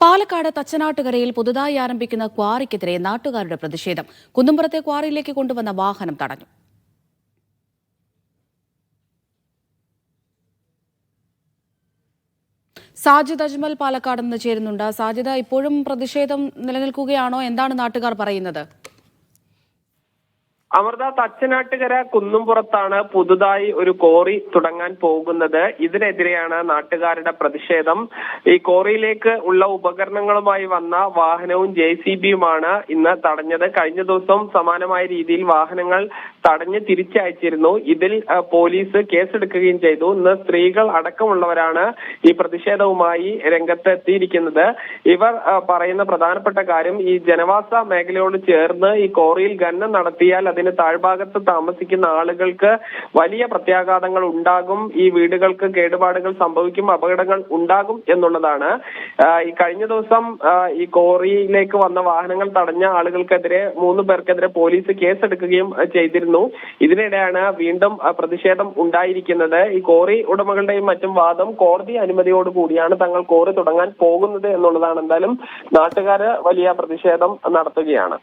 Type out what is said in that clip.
പാലക്കാട് തച്ചനാട്ടുകരയിൽ പുതുതായി ആരംഭിക്കുന്ന ക്വാറിക്കെതിരെ നാട്ടുകാരുടെ പ്രതിഷേധം. കുന്നുംപുറത്തെ ക്വാറിയിലേക്ക് കൊണ്ടുവന്ന വാഹനം തടഞ്ഞു. സാജിദ് അജ്മൽ പാലക്കാട് നിന്ന് ചേരുന്നുണ്ട്. സാജിദ്, ഇപ്പോഴും പ്രതിഷേധം നിലനിൽക്കുകയാണോ? എന്താണ് നാട്ടുകാർ പറയുന്നത്? അമൃത, തച്ചനാട്ടുകര കുന്നുംപുറത്താണ് പുതുതായി ഒരു കോറി തുടങ്ങാൻ പോകുന്നത്. ഇതിനെതിരെയാണ് നാട്ടുകാരുടെ പ്രതിഷേധം. ഈ കോറിയിലേക്ക് ഉള്ള ഉപകരണങ്ങളുമായി വന്ന വാഹനവും JCBയുമാണ് ഇന്ന് തടഞ്ഞത്. കഴിഞ്ഞ ദിവസം സമാനമായ രീതിയിൽ വാഹനങ്ങൾ തടഞ്ഞ് തിരിച്ചയച്ചിരുന്നു. ഇതിൽ പോലീസ് കേസെടുക്കുകയും ചെയ്തു. ഇന്ന് സ്ത്രീകൾ അടക്കമുള്ളവരാണ് ഈ പ്രതിഷേധവുമായി രംഗത്തെത്തിയിരിക്കുന്നത്. ഇവർ പറയുന്ന പ്രധാനപ്പെട്ട കാര്യം, ഈ ജനവാസ മേഖലയോട് ചേർന്ന് ഈ കോറിയിൽ ഖനനം നടത്തിയാൽ അതിന് താഴ്ഭാഗത്ത് താമസിക്കുന്ന ആളുകൾക്ക് വലിയ പ്രത്യാഘാതങ്ങൾ ഉണ്ടാകും, ഈ വീടുകൾക്ക് കേടുപാടുകൾ സംഭവിക്കും, അപകടങ്ങൾ ഉണ്ടാകും എന്നുള്ളതാണ്. ഈ കഴിഞ്ഞ ദിവസം ഈ കോറിയിലേക്ക് വന്ന വാഹനങ്ങൾ തടഞ്ഞ ആളുകൾക്കെതിരെ 3 പേർക്കെതിരെ പോലീസ് കേസെടുക്കുകയും ചെയ്തിരുന്നു. ഇതിനിടെയാണ് വീണ്ടും പ്രതിഷേധം ഉണ്ടായിരിക്കുന്നത്. ഈ കോറി ഉടമകളുടെയും മറ്റും വാദം, കോടതി അനുമതിയോടുകൂടിയാണ് തങ്ങൾ കോറി തുടങ്ങാൻ പോകുന്നത് എന്നുള്ളതാണ്. എന്തായാലും നാട്ടുകാര് വലിയ പ്രതിഷേധം നടത്തുകയാണ്.